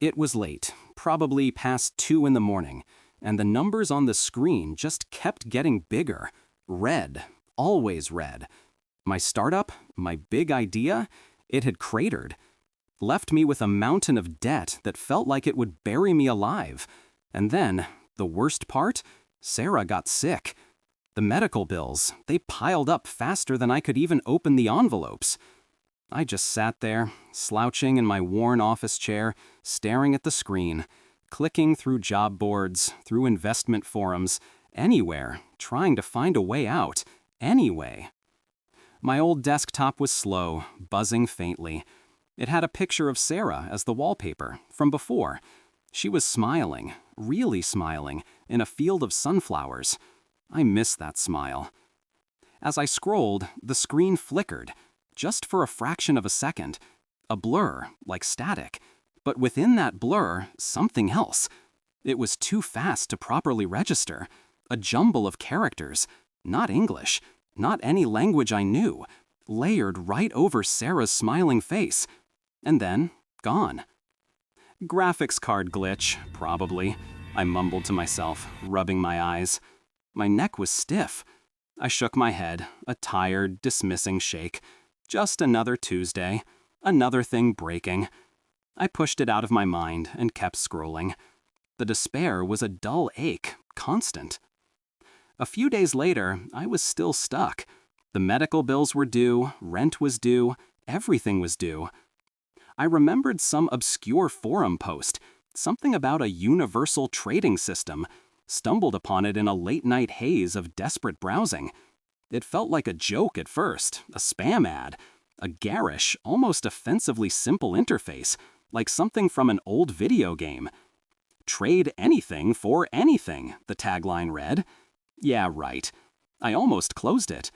It was late, probably past 2 in the morning, and the numbers on the screen just kept getting bigger. Red, always red. My startup, my big idea, it had cratered. Left me with a mountain of debt that felt like it would bury me alive. And then, the worst part, Sarah got sick. The medical bills, they piled up faster than I could even open the envelopes. I just sat there, slouching in my worn office chair, staring at the screen, clicking through job boards, through investment forums, anywhere, trying to find a way out, anyway. My old desktop was slow, buzzing faintly. It had a picture of Sarah as the wallpaper, from before. She was smiling, really smiling, in a field of sunflowers. I miss that smile. As I scrolled, the screen flickered, just for a fraction of a second. A blur, like static. But within that blur, something else. It was too fast to properly register. A jumble of characters. Not English. Not any language I knew. Layered right over Sarah's smiling face. And then, gone. Graphics card glitch, probably. I mumbled to myself, rubbing my eyes. My neck was stiff. I shook my head, a tired, dismissing shake. Just another Tuesday. Another thing breaking. I pushed it out of my mind and kept scrolling. The despair was a dull ache, constant. A few days later, I was still stuck. The medical bills were due, rent was due, everything was due. I remembered some obscure forum post, something about a universal trading system, stumbled upon it in a late-night haze of desperate browsing. It felt like a joke at first, a spam ad, a garish, almost offensively simple interface, like something from an old video game. Trade anything for anything, the tagline read. Yeah, right. I almost closed it.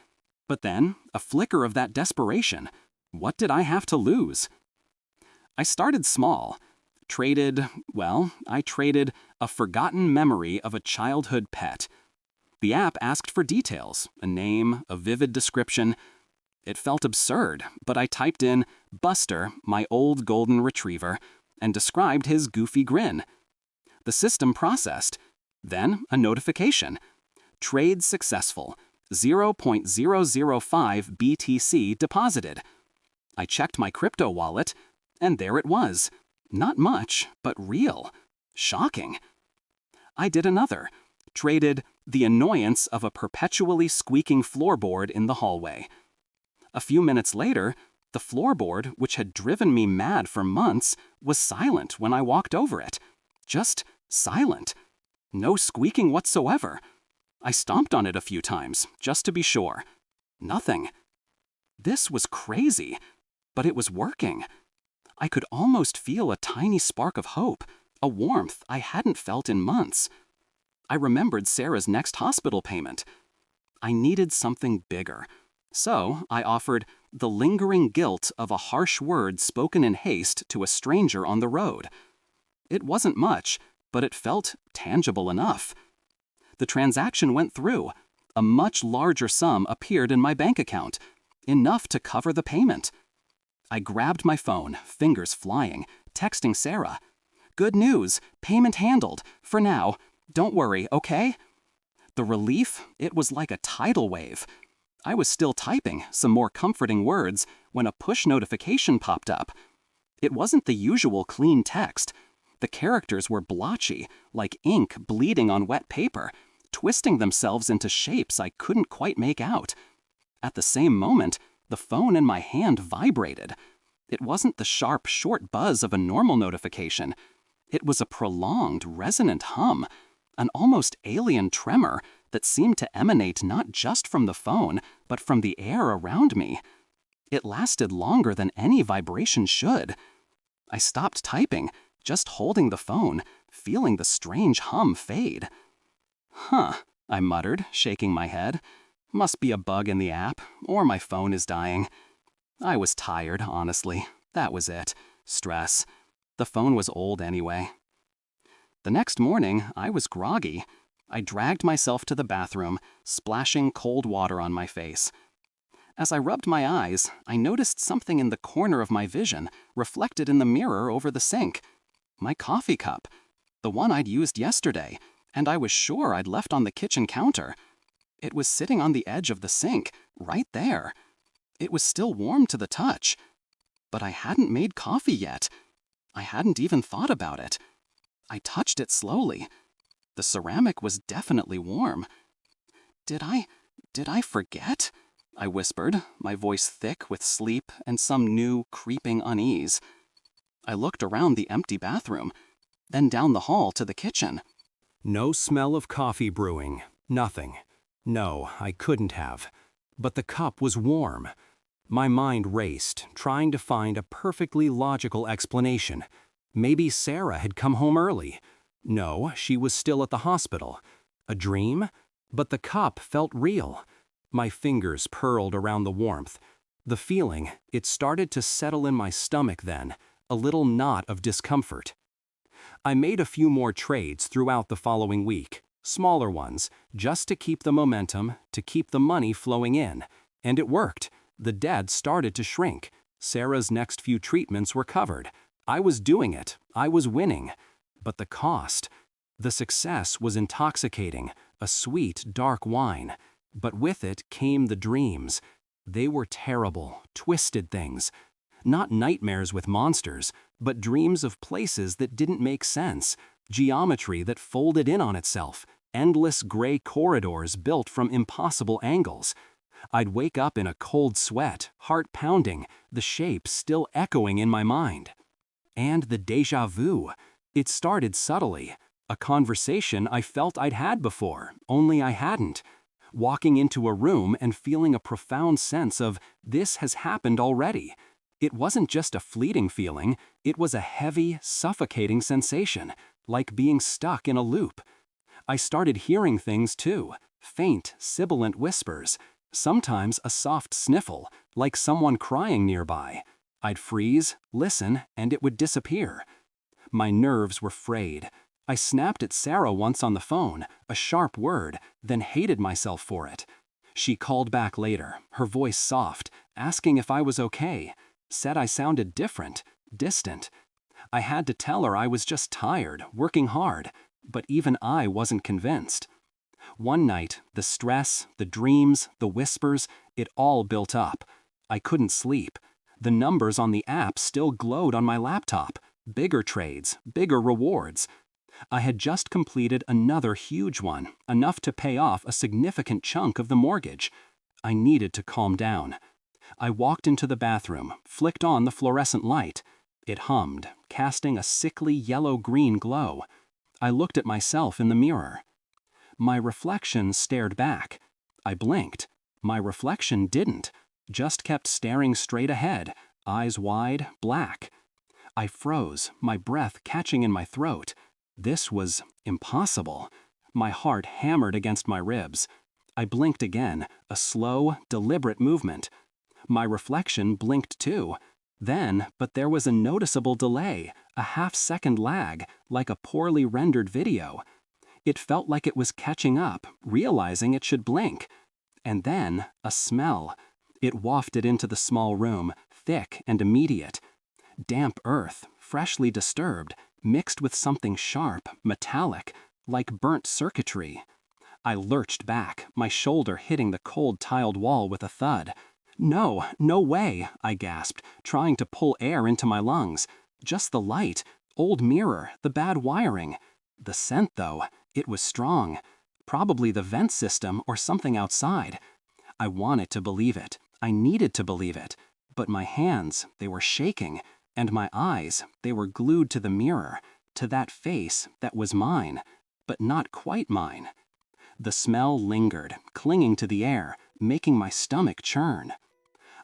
But then, a flicker of that desperation. What did I have to lose? I started small. I traded a forgotten memory of a childhood pet. The app asked for details, a name, a vivid description. It felt absurd, but I typed in Buster, my old golden retriever, and described his goofy grin. The system processed. Then, a notification. Trade successful. 0.005 BTC deposited. I checked my crypto wallet, and there it was. Not much, but real. Shocking. I did another. Traded the annoyance of a perpetually squeaking floorboard in the hallway. A few minutes later, the floorboard, which had driven me mad for months, was silent when I walked over it. Just silent. No squeaking whatsoever. I stomped on it a few times, just to be sure. Nothing. This was crazy, but it was working. I could almost feel a tiny spark of hope, a warmth I hadn't felt in months. I remembered Sarah's next hospital payment. I needed something bigger. So I offered the lingering guilt of a harsh word spoken in haste to a stranger on the road. It wasn't much, but it felt tangible enough. The transaction went through. A much larger sum appeared in my bank account, enough to cover the payment. I grabbed my phone, fingers flying, texting Sarah. Good news, payment handled. For now. Don't worry, okay? The relief, it was like a tidal wave. I was still typing some more comforting words when a push notification popped up. It wasn't the usual clean text. The characters were blotchy, like ink bleeding on wet paper, twisting themselves into shapes I couldn't quite make out. At the same moment, the phone in my hand vibrated. It wasn't the sharp, short buzz of a normal notification. It was a prolonged, resonant hum, an almost alien tremor that seemed to emanate not just from the phone, but from the air around me. It lasted longer than any vibration should. I stopped typing, just holding the phone, feeling the strange hum fade. Huh, I muttered, shaking my head. Must be a bug in the app, or my phone is dying. I was tired, honestly. That was it. Stress. The phone was old anyway. The next morning, I was groggy. I dragged myself to the bathroom, splashing cold water on my face. As I rubbed my eyes, I noticed something in the corner of my vision, reflected in the mirror over the sink. My coffee cup. The one I'd used yesterday, and I was sure I'd left on the kitchen counter. It was sitting on the edge of the sink, right there. It was still warm to the touch. But I hadn't made coffee yet. I hadn't even thought about it. I touched it slowly. The ceramic was definitely warm. Did I forget? I whispered, my voice thick with sleep and some new, creeping unease. I looked around the empty bathroom, then down the hall to the kitchen. No smell of coffee brewing. Nothing. No, I couldn't have. But the cup was warm. My mind raced, trying to find a perfectly logical explanation. Maybe Sarah had come home early. No, she was still at the hospital. A dream? But the cup felt real. My fingers purled around the warmth. The feeling, it started to settle in my stomach then, a little knot of discomfort. I made a few more trades throughout the following week, smaller ones, just to keep the momentum, to keep the money flowing in. And it worked. The debt started to shrink. Sarah's next few treatments were covered. I was doing it. I was winning. But the cost. The success was intoxicating, a sweet, dark wine. But with it came the dreams. They were terrible, twisted things. Not nightmares with monsters, but dreams of places that didn't make sense, geometry that folded in on itself, endless gray corridors built from impossible angles. I'd wake up in a cold sweat, heart pounding, the shape still echoing in my mind. And the déjà vu. It started subtly. A conversation I felt I'd had before, only I hadn't. Walking into a room and feeling a profound sense of, this has happened already. It wasn't just a fleeting feeling, it was a heavy, suffocating sensation, like being stuck in a loop. I started hearing things too, faint, sibilant whispers, sometimes a soft sniffle, like someone crying nearby. I'd freeze, listen, and it would disappear. My nerves were frayed. I snapped at Sarah once on the phone, a sharp word, then hated myself for it. She called back later, her voice soft, asking if I was okay. Said I sounded different, distant. I had to tell her I was just tired, working hard, but even I wasn't convinced. One night, the stress, the dreams, the whispers, it all built up. I couldn't sleep. The numbers on the app still glowed on my laptop. Bigger trades, bigger rewards. I had just completed another huge one, enough to pay off a significant chunk of the mortgage. I needed to calm down. I walked into the bathroom, flicked on the fluorescent light. It hummed, casting a sickly yellow-green glow. I looked at myself in the mirror. My reflection stared back. I blinked. My reflection didn't, just kept staring straight ahead, eyes wide, black. I froze, my breath catching in my throat. This was impossible. My heart hammered against my ribs. I blinked again, a slow, deliberate movement. My reflection blinked too. Then, but there was a noticeable delay, a half-second lag, like a poorly rendered video. It felt like it was catching up, realizing it should blink. And then, a smell. It wafted into the small room, thick and immediate. Damp earth, freshly disturbed, mixed with something sharp, metallic, like burnt circuitry. I lurched back, my shoulder hitting the cold tiled wall with a thud. No, no way, I gasped, trying to pull air into my lungs. Just the light, old mirror, the bad wiring. The scent, though, it was strong. Probably the vent system or something outside. I wanted to believe it. I needed to believe it. But my hands, they were shaking, and my eyes, they were glued to the mirror, to that face that was mine, but not quite mine. The smell lingered, clinging to the air, making my stomach churn.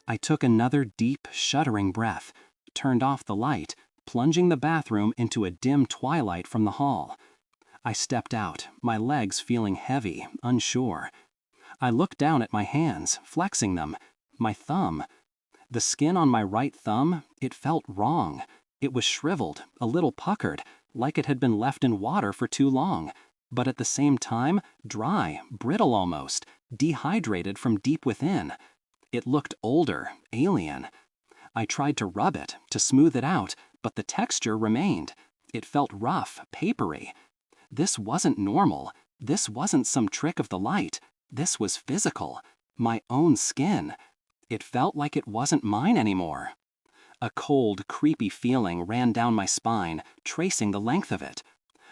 I took another deep, shuddering breath, turned off the light, plunging the bathroom into a dim twilight from the hall. I stepped out, my legs feeling heavy, unsure. I looked down at my hands, flexing them, my thumb. The skin on my right thumb, it felt wrong. It was shriveled, a little puckered, like it had been left in water for too long, but at the same time, dry, brittle almost, dehydrated from deep within. It looked older, alien. I tried to rub it, to smooth it out, but the texture remained. It felt rough, papery. This wasn't normal. This wasn't some trick of the light. This was physical. My own skin. It felt like it wasn't mine anymore. A cold, creepy feeling ran down my spine, tracing the length of it.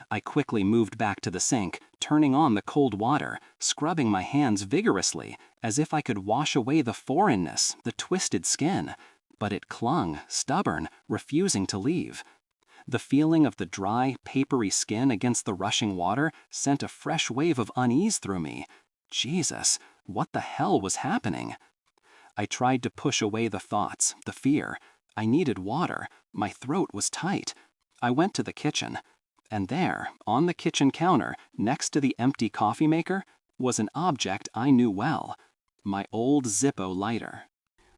I quickly moved back to the sink, turning on the cold water, scrubbing my hands vigorously, as if I could wash away the foreignness, the twisted skin. But it clung, stubborn, refusing to leave. The feeling of the dry, papery skin against the rushing water sent a fresh wave of unease through me. Jesus, what the hell was happening? I tried to push away the thoughts, the fear. I needed water. My throat was tight. I went to the kitchen. And there, on the kitchen counter, next to the empty coffee maker, was an object I knew well. My old Zippo lighter.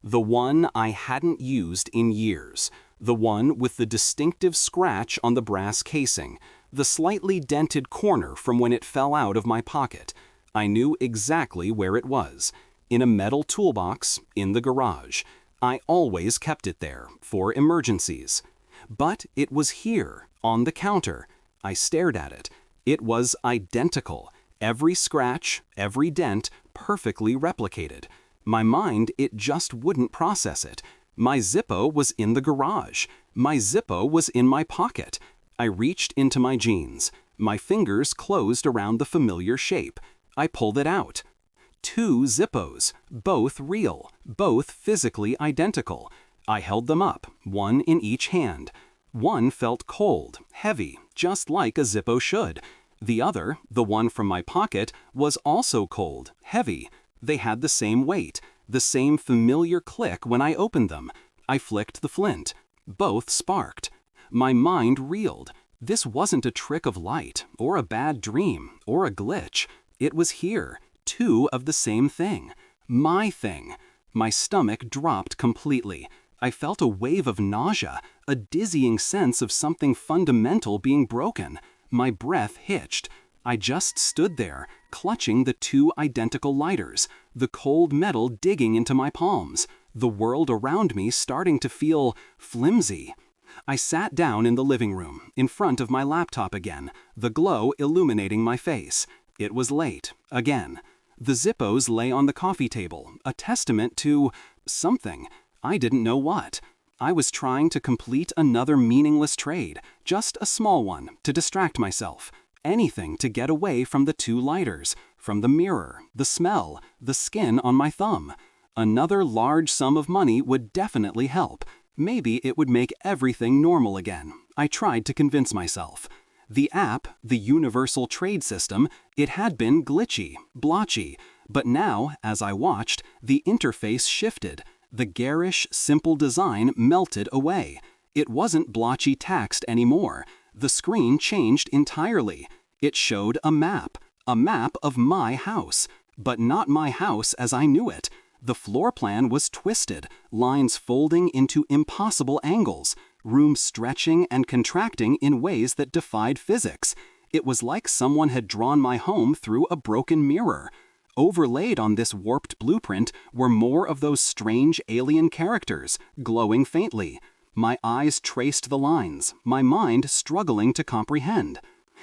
The one I hadn't used in years. The one with the distinctive scratch on the brass casing. The slightly dented corner from when it fell out of my pocket. I knew exactly where it was. In a metal toolbox, in the garage. I always kept it there, for emergencies. But it was here, on the counter. I stared at it. It was identical. Every scratch, every dent, perfectly replicated. My mind, it just wouldn't process it. My Zippo was in the garage. My Zippo was in my pocket. I reached into my jeans. My fingers closed around the familiar shape. I pulled it out. 2 Zippos, both real, both physically identical. I held them up, one in each hand. One felt cold, heavy, just like a Zippo should. The other, the one from my pocket, was also cold, heavy. They had the same weight, the same familiar click when I opened them. I flicked the flint. Both sparked. My mind reeled. This wasn't a trick of light, or a bad dream, or a glitch. It was here. 2 of the same thing. My thing. My stomach dropped completely. I felt a wave of nausea, a dizzying sense of something fundamental being broken. My breath hitched. I just stood there, clutching the 2 identical lighters, the cold metal digging into my palms, the world around me starting to feel flimsy. I sat down in the living room, in front of my laptop again, the glow illuminating my face. It was late, again. The Zippos lay on the coffee table, a testament to something. I didn't know what. I was trying to complete another meaningless trade, just a small one, to distract myself. Anything to get away from the 2 lighters, from the mirror, the smell, the skin on my thumb. Another large sum of money would definitely help. Maybe it would make everything normal again. I tried to convince myself. The app, the universal trade system, it had been glitchy, blotchy, but now, as I watched, the interface shifted. The garish, simple design melted away. It wasn't blotchy text anymore. The screen changed entirely. It showed a map of my house, but not my house as I knew it. The floor plan was twisted, lines folding into impossible angles, rooms stretching and contracting in ways that defied physics. It was like someone had drawn my home through a broken mirror. Overlaid on this warped blueprint were more of those strange alien characters, glowing faintly. My eyes traced the lines, my mind struggling to comprehend.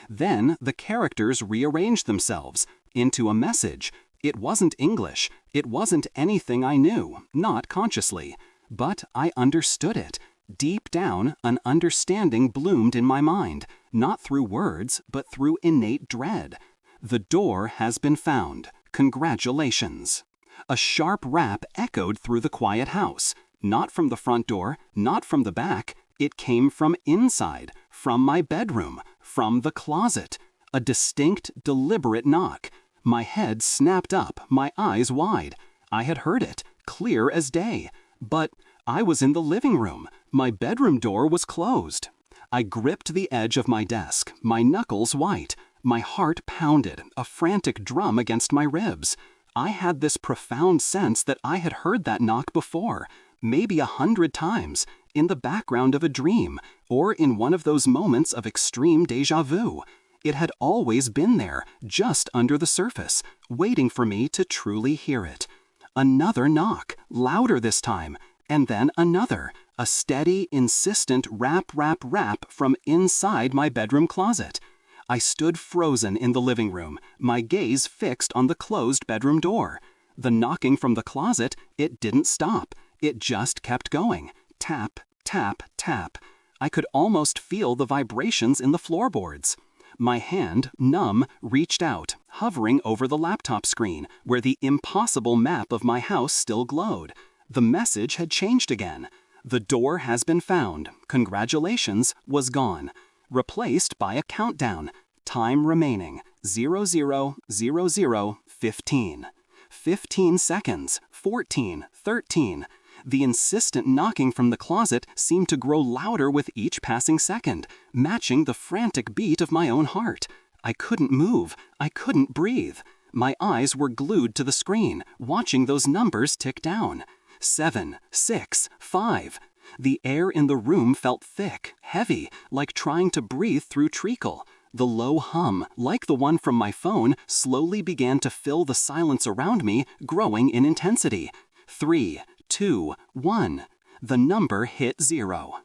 Then the characters rearranged themselves into a message. It wasn't English. It wasn't anything I knew, not consciously. But I understood it. Deep down, an understanding bloomed in my mind, not through words, but through innate dread. The door has been found. Congratulations. A sharp rap echoed through the quiet house. Not from the front door, not from the back. It came from inside, from my bedroom, from the closet. A distinct, deliberate knock. My head snapped up, my eyes wide. I had heard it, clear as day. But I was in the living room. My bedroom door was closed. I gripped the edge of my desk, my knuckles white. My heart pounded, a frantic drum against my ribs. I had this profound sense that I had heard that knock before, maybe 100 times, in the background of a dream, or in one of those moments of extreme déjà vu. It had always been there, just under the surface, waiting for me to truly hear it. Another knock, louder this time, and then another, A steady, insistent rap, rap, rap from inside my bedroom closet. I stood frozen in the living room, my gaze fixed on the closed bedroom door. The knocking from the closet, it didn't stop. It just kept going. Tap, tap, tap. I could almost feel the vibrations in the floorboards. My hand, numb, reached out, hovering over the laptop screen, where the impossible map of my house still glowed. The message had changed again. "The door has been found. Congratulations," was gone. Replaced by a countdown. Time remaining, 00:00:15. 15 seconds, 14, 13. The insistent knocking from the closet seemed to grow louder with each passing second, matching the frantic beat of my own heart. I couldn't move. I couldn't breathe. My eyes were glued to the screen, watching those numbers tick down. 7, 6, 5. The air in the room felt thick, heavy, like trying to breathe through treacle. The low hum, like the one from my phone, slowly began to fill the silence around me, growing in intensity. 3, 2, 1. The number hit 0.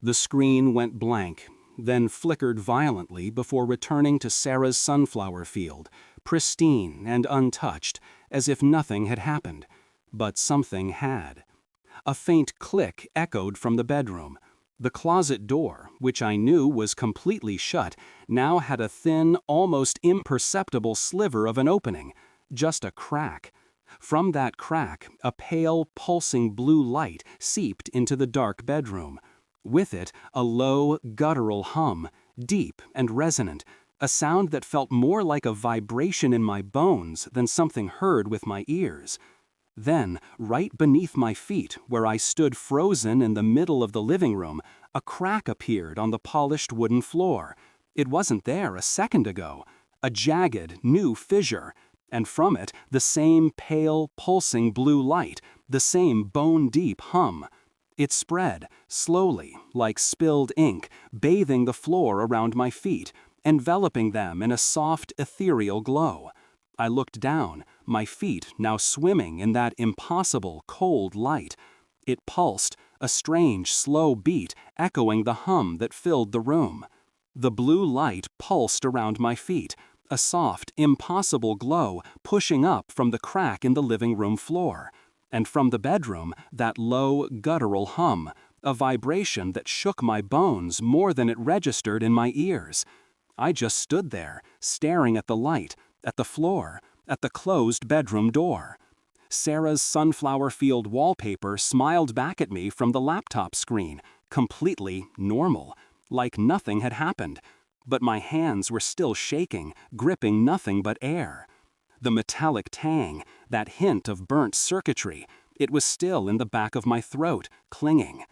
The screen went blank, then flickered violently before returning to Sarah's sunflower field, pristine and untouched, as if nothing had happened. But something had. A faint click echoed from the bedroom. The closet door, which I knew was completely shut, now had a thin, almost imperceptible sliver of an opening, just a crack. From that crack, a pale, pulsing blue light seeped into the dark bedroom. With it, a low, guttural hum, deep and resonant, a sound that felt more like a vibration in my bones than something heard with my ears. Then, right beneath my feet, where I stood frozen in the middle of the living room, a crack appeared on the polished wooden floor. It wasn't there a second ago. A jagged, new fissure. And from it, the same pale, pulsing blue light, the same bone-deep hum. It spread, slowly, like spilled ink, bathing the floor around my feet, enveloping them in a soft, ethereal glow. I looked down, my feet now swimming in that impossible, cold light. It pulsed, a strange, slow beat echoing the hum that filled the room. The blue light pulsed around my feet, a soft, impossible glow pushing up from the crack in the living room floor. And from the bedroom, that low, guttural hum, a vibration that shook my bones more than it registered in my ears. I just stood there, staring at the light, at the floor, at the closed bedroom door. Sarah's sunflower field wallpaper smiled back at me from the laptop screen, completely normal, like nothing had happened. But my hands were still shaking, gripping nothing but air. The metallic tang, that hint of burnt circuitry, it was still in the back of my throat, clinging.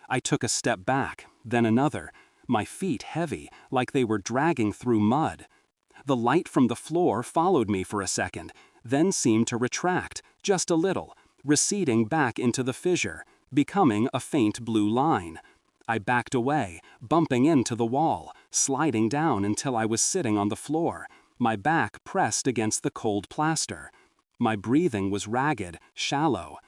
I took a step back, then another, my feet heavy, like they were dragging through mud. The light from the floor followed me for a second, then seemed to retract, just a little, receding back into the fissure, becoming a faint blue line. I backed away, bumping into the wall, sliding down until I was sitting on the floor, my back pressed against the cold plaster. My breathing was ragged, shallow.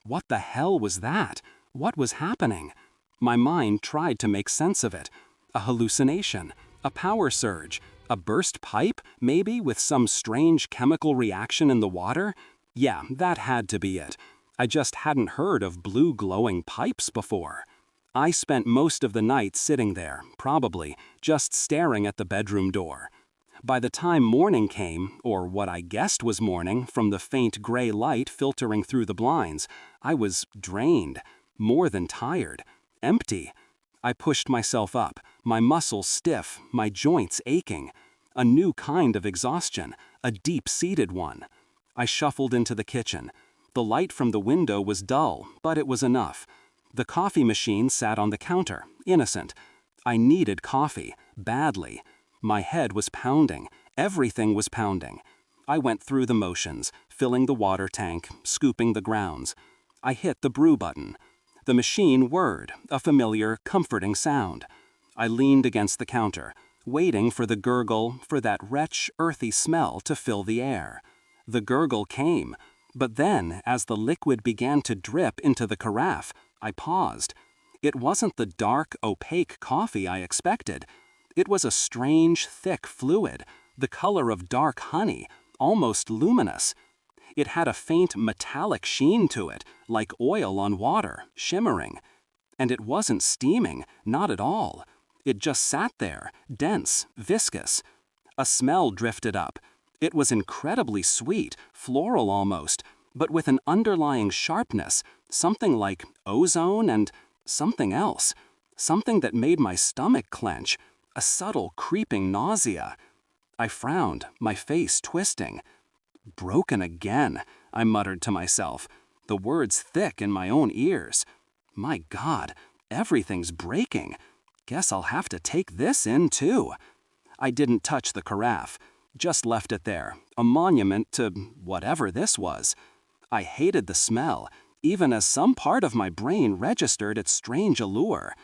What the hell was that? What was happening? My mind tried to make sense of it. A hallucination, a power surge, a burst pipe, maybe with some strange chemical reaction in the water? Yeah, that had to be it. I just hadn't heard of blue glowing pipes before. I spent most of the night sitting there, probably, just staring at the bedroom door. By the time morning came, or what I guessed was morning from the faint gray light filtering through the blinds, I was drained, more than tired, empty. I pushed myself up, my muscles stiff, my joints aching. A new kind of exhaustion, a deep-seated one. I shuffled into the kitchen. The light from the window was dull, but it was enough. The coffee machine sat on the counter, innocent. I needed coffee, badly. My head was pounding. Everything was pounding. I went through the motions, filling the water tank, scooping the grounds. I hit the brew button. The machine whirred, a familiar, comforting sound. I leaned against the counter, waiting for the gurgle, for that wretched, earthy smell to fill the air. The gurgle came, but then, as the liquid began to drip into the carafe, I paused. It wasn't the dark, opaque coffee I expected. It was a strange, thick fluid, the color of dark honey, almost luminous. It had a faint metallic sheen to it, like oil on water, shimmering. And it wasn't steaming, not at all. It just sat there, dense, viscous. A smell drifted up. It was incredibly sweet, floral almost, but with an underlying sharpness, something like ozone and something else. Something that made my stomach clench, a subtle creeping nausea. I frowned, my face twisting. Broken again, I muttered to myself, the words thick in my own ears. My God, everything's breaking. Guess I'll have to take this in too. I didn't touch the carafe, just left it there, a monument to whatever this was. I hated the smell, even as some part of my brain registered its strange allure.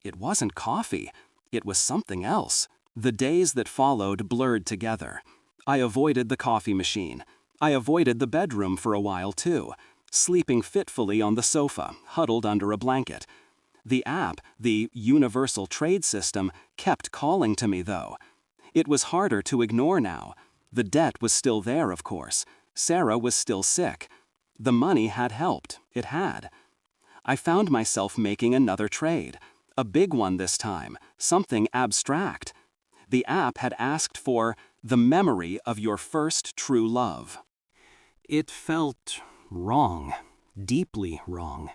It wasn't coffee, it was something else. The days that followed blurred together. I avoided the coffee machine. I avoided the bedroom for a while too, sleeping fitfully on the sofa, huddled under a blanket. The app, the Universal Trade System, kept calling to me though. It was harder to ignore now. The debt was still there, of course. Sarah was still sick. The money had helped. It had. I found myself making another trade. A big one this time, something abstract. The app had asked for the memory of your first true love. It felt wrong, deeply wrong.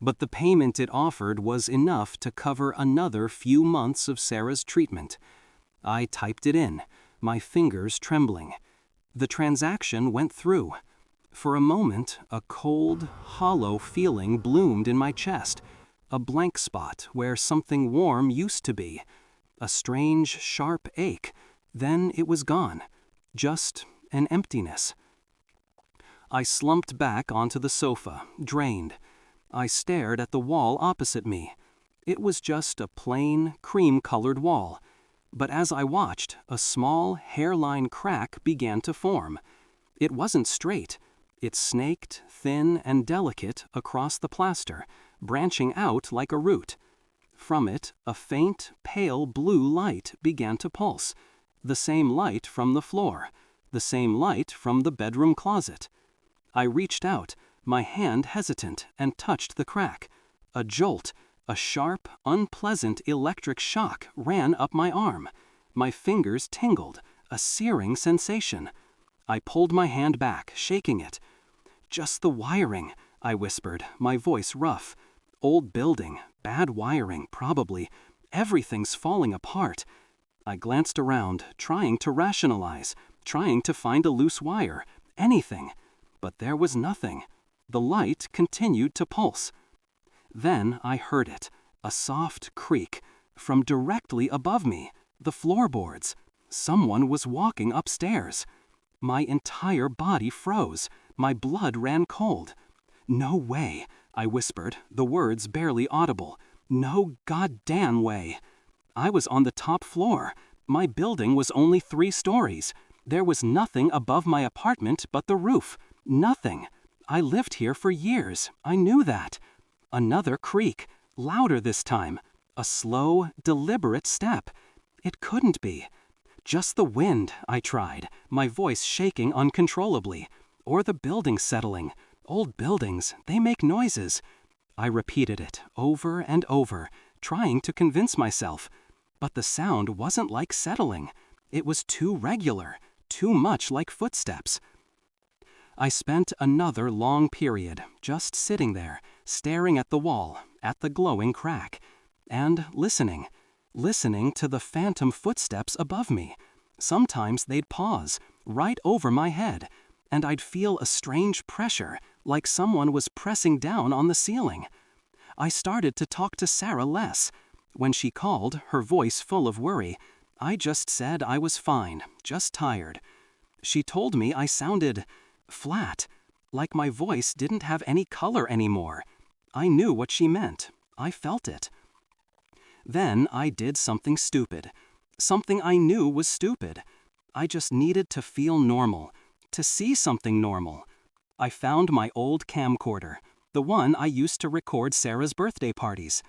But the payment it offered was enough to cover another few months of Sarah's treatment. I typed it in, my fingers trembling. The transaction went through. For a moment, a cold, hollow feeling bloomed in my chest, a blank spot where something warm used to be. A strange, sharp ache. Then it was gone. Just an emptiness. I slumped back onto the sofa, drained. I stared at the wall opposite me. It was just a plain, cream-colored wall. But as I watched, a small, hairline crack began to form. It wasn't straight. It snaked, thin and delicate, across the plaster, branching out like a root. From it, a faint, pale blue light began to pulse. The same light from the floor. The same light from the bedroom closet. I reached out, my hand hesitant, and touched the crack. A jolt, a sharp, unpleasant electric shock ran up my arm. My fingers tingled, a searing sensation. I pulled my hand back, shaking it. "Just the wiring," I whispered, my voice rough. "Old building, bad wiring, probably. Everything's falling apart." I glanced around, trying to rationalize, trying to find a loose wire, anything. But there was nothing. The light continued to pulse. Then I heard it, a soft creak, from directly above me, the floorboards. Someone was walking upstairs. My entire body froze. My blood ran cold. "No way," I whispered, the words barely audible. "No goddamn way." I was on the top floor. My building was only 3 stories. There was nothing above my apartment but the roof. Nothing. I lived here for years. I knew that. Another creak, louder this time. A slow, deliberate step. It couldn't be. Just the wind, I tried, my voice shaking uncontrollably. Or the building settling. Old buildings, they make noises. I repeated it over and over, trying to convince myself. But the sound wasn't like settling. It was too regular, too much like footsteps. I spent another long period just sitting there, staring at the wall, at the glowing crack, and listening to the phantom footsteps above me. Sometimes they'd pause, right over my head, and I'd feel a strange pressure, like someone was pressing down on the ceiling. I started to talk to Sarah less. When she called, her voice full of worry, I just said I was fine, just tired. She told me I sounded flat, like my voice didn't have any color anymore. I knew what she meant. I felt it. Then I did something stupid. Something I knew was stupid. I just needed to feel normal, to see something normal. I found my old camcorder, the one I used to record Sarah's birthday parties.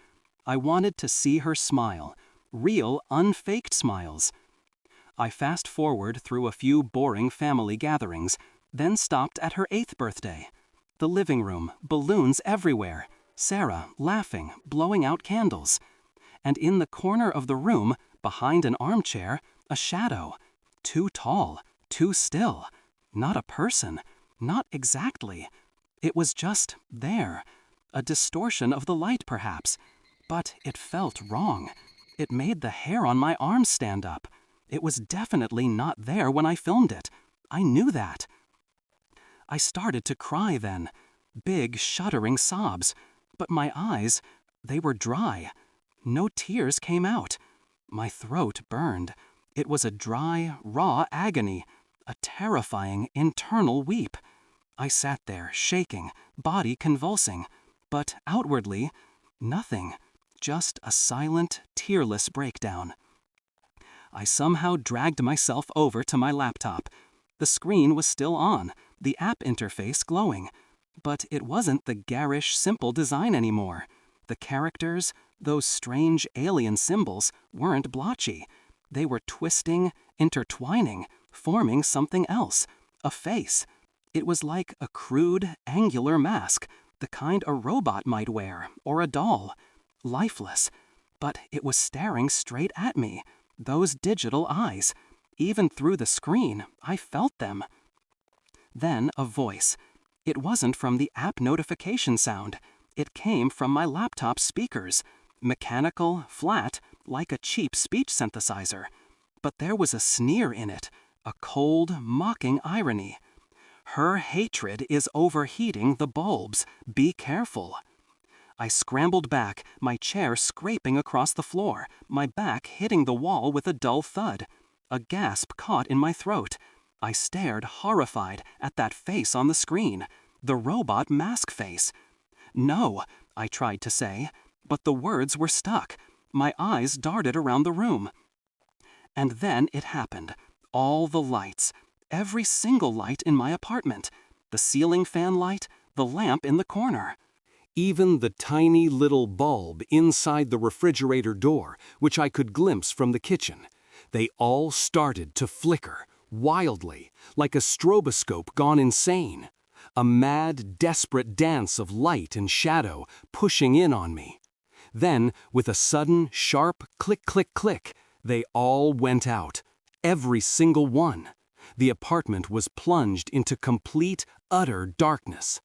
I wanted to see her smile, real, unfaked smiles. I fast forward through a few boring family gatherings, then stopped at her 8th birthday. The living room, balloons everywhere, Sarah laughing, blowing out candles. And in the corner of the room, behind an armchair, a shadow. Too tall, too still. Not a person, not exactly. It was just there. A distortion of the light, perhaps. But it felt wrong. It made the hair on my arms stand up. It was definitely not there when I filmed it. I knew that. I started to cry then. Big, shuddering sobs. But my eyes, they were dry. No tears came out. My throat burned. It was a dry, raw agony. A terrifying, internal weep. I sat there, shaking, body convulsing. But outwardly, nothing. Just a silent, tearless breakdown. I somehow dragged myself over to my laptop. The screen was still on, the app interface glowing. But it wasn't the garish, simple design anymore. The characters, those strange alien symbols, weren't blotchy. They were twisting, intertwining, forming something else. A face. It was like a crude, angular mask, the kind a robot might wear, or a doll. Lifeless. But it was staring straight at me. Those digital eyes. Even through the screen, I felt them. Then a voice. It wasn't from the app notification sound. It came from my laptop speakers. Mechanical, flat, like a cheap speech synthesizer. But there was a sneer in it. A cold, mocking irony. Her hatred is overheating the bulbs. Be careful. I scrambled back, my chair scraping across the floor, my back hitting the wall with a dull thud. A gasp caught in my throat. I stared, horrified, at that face on the screen. The robot mask face. No, I tried to say, but the words were stuck. My eyes darted around the room. And then it happened. All the lights. Every single light in my apartment. The ceiling fan light, the lamp in the corner. Even the tiny little bulb inside the refrigerator door, which I could glimpse from the kitchen. They all started to flicker, wildly, like a stroboscope gone insane. A mad, desperate dance of light and shadow pushing in on me. Then, with a sudden, sharp click, click, click, they all went out. Every single one. The apartment was plunged into complete, utter darkness.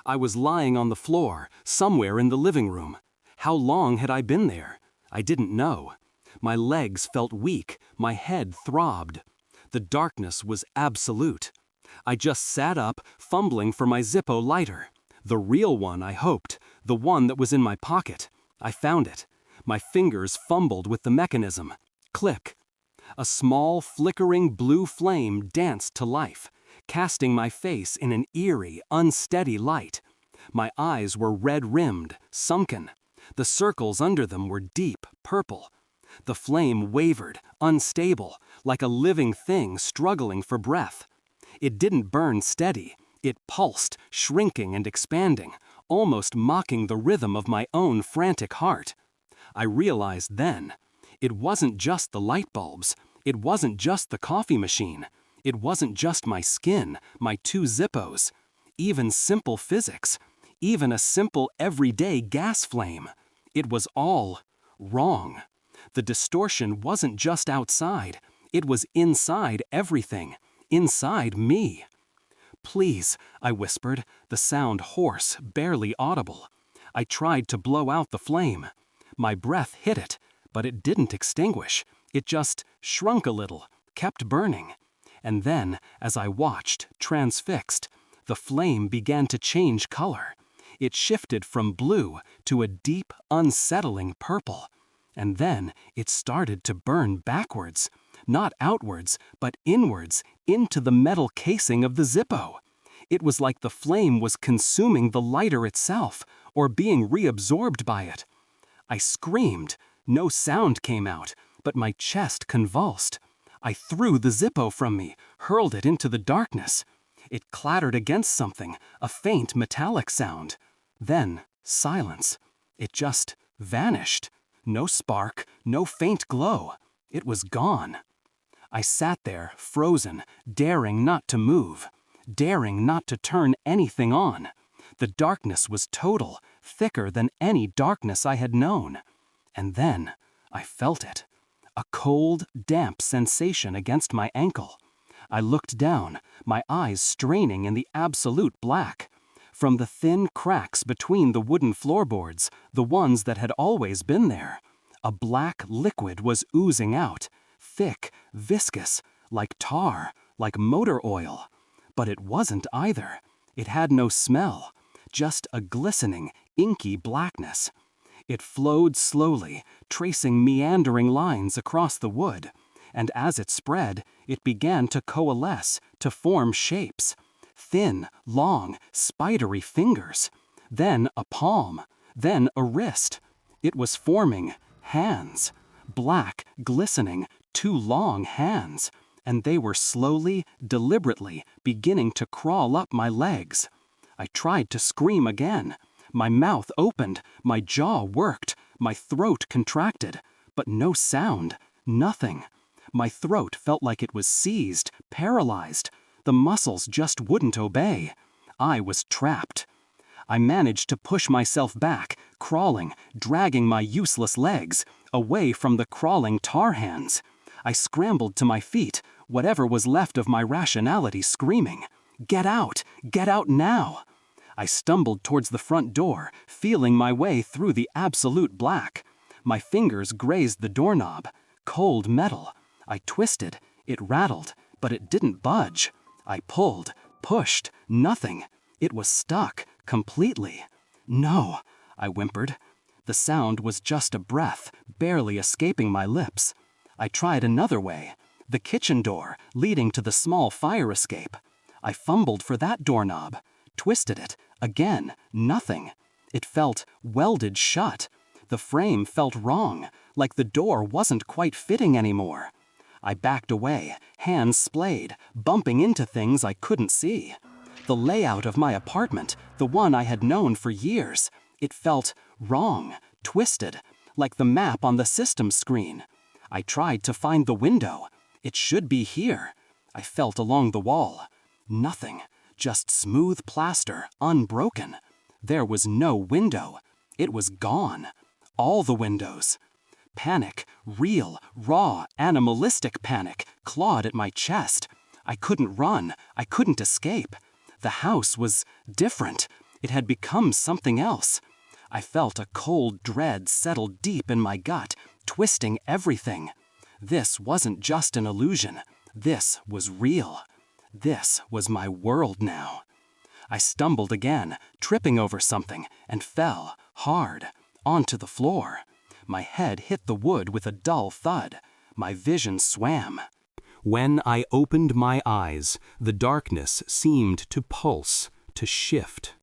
I was lying on the floor, somewhere in the living room. How long had I been there? I didn't know. My legs felt weak, my head throbbed. The darkness was absolute. I just sat up, fumbling for my Zippo lighter. The real one, I hoped, the one that was in my pocket. I found it. My fingers fumbled with the mechanism. Click. A small, flickering blue flame danced to life, casting my face in an eerie, unsteady light. My eyes were red-rimmed, sunken. The circles under them were deep, purple. The flame wavered, unstable, like a living thing struggling for breath. It didn't burn steady. It pulsed, shrinking and expanding, almost mocking the rhythm of my own frantic heart. I realized then, it wasn't just the light bulbs. It wasn't just the coffee machine. It wasn't just my skin, my 2 Zippos. Even simple physics. Even a simple everyday gas flame. It was all wrong. The distortion wasn't just outside. It was inside everything. Inside me. Please, I whispered, the sound hoarse, barely audible. I tried to blow out the flame. My breath hit it, but it didn't extinguish. It just shrunk a little, kept burning. And then, as I watched, transfixed, the flame began to change color. It shifted from blue to a deep, unsettling purple. And then it started to burn backwards, not outwards, but inwards, into the metal casing of the Zippo. It was like the flame was consuming the lighter itself, or being reabsorbed by it. I screamed. No sound came out, but my chest convulsed. I threw the Zippo from me, hurled it into the darkness. It clattered against something, a faint metallic sound. Then, silence. It just Vanished. No spark, no faint glow. It was gone. I sat there, frozen, daring not to move, daring not to turn anything on. The darkness was total, thicker than any darkness I had known. And then I felt it. A cold, damp sensation against my ankle. I looked down, my eyes straining in the absolute black. From the thin cracks between the wooden floorboards, the ones that had always been there, a black liquid was oozing out, thick, viscous, like tar, like motor oil. But it wasn't either. It had no smell, just a glistening, inky blackness. It flowed slowly, tracing meandering lines across the wood, and as it spread, it began to coalesce, to form shapes. Thin, long, spidery fingers. Then a palm, then a wrist. It was forming hands. Black, glistening, 2 long hands. And they were slowly, deliberately beginning to crawl up my legs. I tried to scream again. My mouth opened, my jaw worked, my throat contracted, but no sound, nothing. My throat felt like it was seized, paralyzed. The muscles just wouldn't obey. I was trapped. I managed to push myself back, crawling, dragging my useless legs, away from the crawling tar hands. I scrambled to my feet, whatever was left of my rationality screaming, "Get out! Get out now!" I stumbled towards the front door, feeling my way through the absolute black. My fingers grazed the doorknob. Cold metal. I twisted. It rattled, but it didn't budge. I pulled, pushed, nothing. It was stuck, completely. "No," I whimpered. The sound was just a breath, barely escaping my lips. I tried another way. The kitchen door, leading to the small fire escape. I fumbled for that doorknob. Twisted it. Again, nothing. It felt welded shut. The frame felt wrong, like the door wasn't quite fitting anymore. I backed away, hands splayed, bumping into things I couldn't see. The layout of my apartment, the one I had known for years, it felt wrong, twisted, like the map on the system screen. I tried to find the window. It should be here. I felt along the wall. Nothing. Just smooth plaster, unbroken. There was no window. It was gone. All the windows. Panic, real, raw, animalistic panic, clawed at my chest. I couldn't run. I couldn't escape. The house was different. It had become something else. I felt a cold dread settle deep in my gut, twisting everything. This wasn't just an illusion. This was real. This was my world now. I stumbled again, tripping over something, and fell, hard, onto the floor. My head hit the wood with a dull thud. My vision swam. When I opened my eyes, the darkness seemed to pulse, to shift.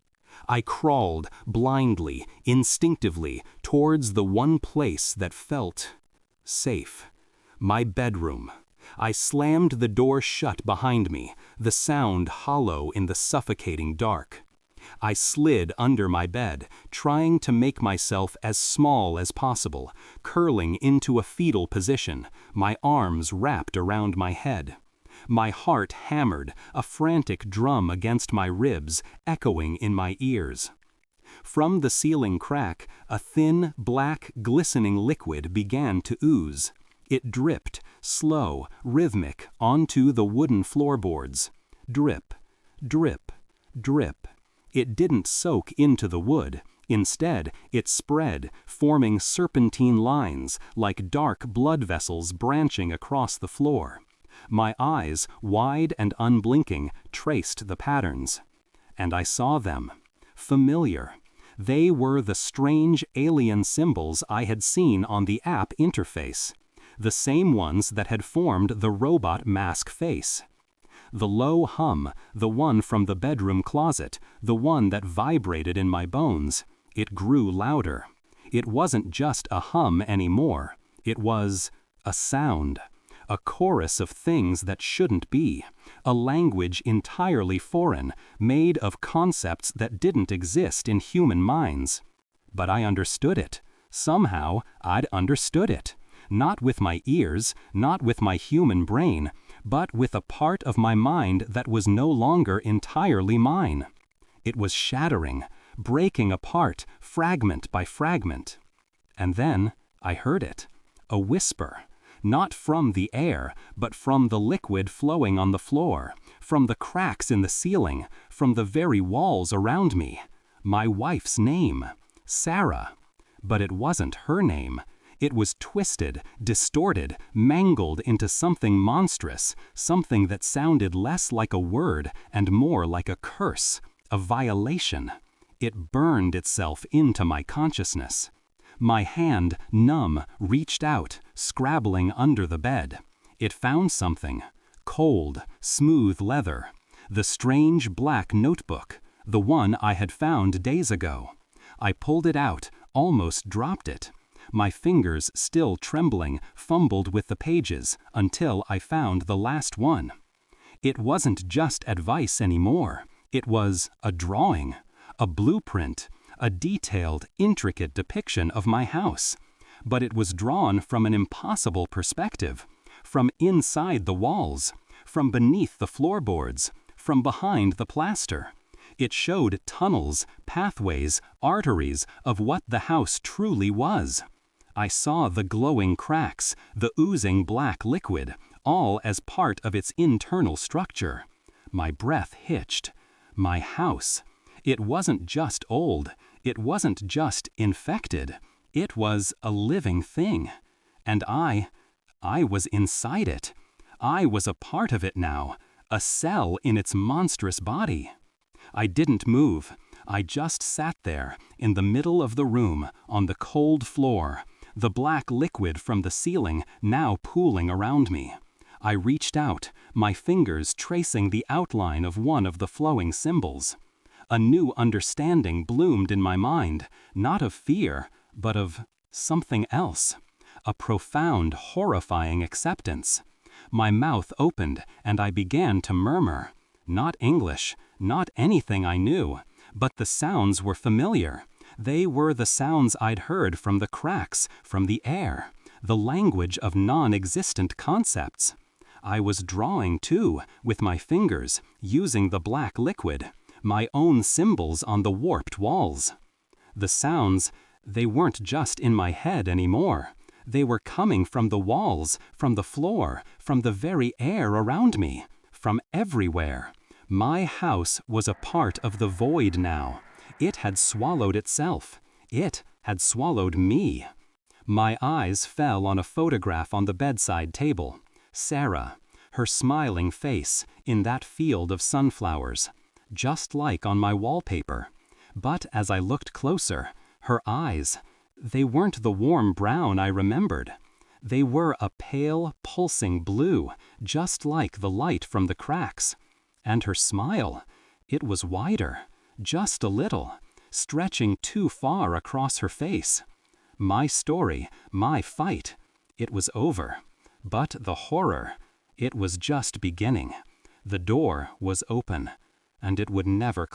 I crawled, blindly, instinctively, towards the one place that felt safe. My bedroom. I slammed the door shut behind me, the sound hollow in the suffocating dark. I slid under my bed, trying to make myself as small as possible, curling into a fetal position, my arms wrapped around my head. My heart hammered, a frantic drum against my ribs, echoing in my ears. From the ceiling crack, a thin, black, glistening liquid began to ooze. It dripped, slow, rhythmic, onto the wooden floorboards. Drip, drip, drip. It didn't soak into the wood. Instead, it spread, forming serpentine lines, like dark blood vessels branching across the floor. My eyes, wide and unblinking, traced the patterns. And I saw them. Familiar. They were the strange alien symbols I had seen on the app interface. The same ones that had formed the robot mask face. The low hum, the one from the bedroom closet, the one that vibrated in my bones, it grew louder. It wasn't just a hum anymore. It was a sound. A chorus of things that shouldn't be. A language entirely foreign, made of concepts that didn't exist in human minds. But I understood it. Somehow, I'd understood it. Not with my ears, not with my human brain, but with a part of my mind that was no longer entirely mine. It was shattering, breaking apart, fragment by fragment. And then I heard it, a whisper, not from the air, but from the liquid flowing on the floor, from the cracks in the ceiling, from the very walls around me. My wife's name, Sarah. But it wasn't her name. It was twisted, distorted, mangled into something monstrous, something that sounded less like a word and more like a curse, a violation. It burned itself into my consciousness. My hand, numb, reached out, scrabbling under the bed. It found something. Cold, smooth leather. The strange black notebook, the one I had found days ago. I pulled it out, almost dropped it. My fingers, still trembling, fumbled with the pages until I found the last one. It wasn't just advice anymore. It was a drawing, a blueprint, a detailed, intricate depiction of my house. But it was drawn from an impossible perspective, from inside the walls, from beneath the floorboards, from behind the plaster. It showed tunnels, pathways, arteries of what the house truly was. I saw the glowing cracks, the oozing black liquid, all as part of its internal structure. My breath hitched. My house. It wasn't just old. It wasn't just infected. It was a living thing. And I was inside it. I was a part of it now, a cell in its monstrous body. I didn't move. I just sat there, in the middle of the room, on the cold floor, the black liquid from the ceiling now pooling around me. I reached out, my fingers tracing the outline of one of the flowing symbols. A new understanding bloomed in my mind, not of fear, but of something else. A profound, horrifying acceptance. My mouth opened, and I began to murmur. Not English, not anything I knew, but the sounds were familiar. They were the sounds I'd heard from the cracks, from the air, the language of non-existent concepts. I was drawing, too, with my fingers, using the black liquid, my own symbols on the warped walls. The sounds, they weren't just in my head anymore. They were coming from the walls, from the floor, from the very air around me, from everywhere. My house was a part of the void now. It had swallowed itself. It had swallowed me. My eyes fell on a photograph on the bedside table. Sarah, her smiling face in that field of sunflowers, just like on my wallpaper. But as I looked closer, her eyes, they weren't the warm brown I remembered. They were a pale, pulsing blue, just like the light from the cracks. And her smile, it was wider, just a little, stretching too far across her face. My story, my fight, it was over. But the horror, it was just beginning. The door was open, and it would never close.